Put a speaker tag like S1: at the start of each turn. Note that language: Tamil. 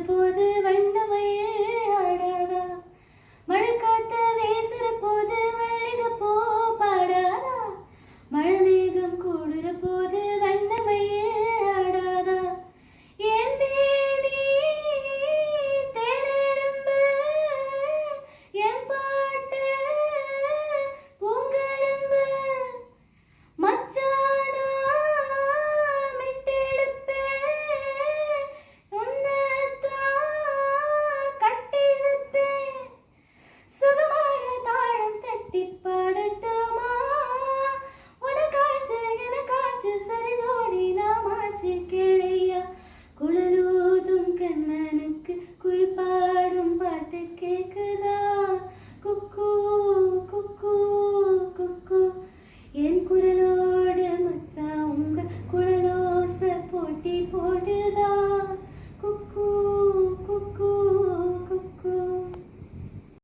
S1: போது வண்ணமயில் ஆடாதா, மழை காத்து வீசுற போது மல்லிகை பூ பாடாதா, மழை மேகம் கூடுற போது வண்ணமயில் ஆடாதா. என் மேனி தேனெரும்பு, என் பாட்டு பூங்கரும்பு, மச்சானா மிட்டெடுப்பேன், உன்னைத்தான் கட்டி வைப்பேன். சுகமான தாளம் தட்டி பாடட்டுமா, உனக்காச்சு எனக்காச்சு சரி ஜோடி நாமாச்சு கிளையா. குழலூதும் கண்ணனுக்கு குயில் பாடும் பாட்டு கேக்குதா, குக்கு குக்கு குக்கு. என் குரலோடு மச்சா உங்க குழலோச போட்டி போடுதா, குக்கு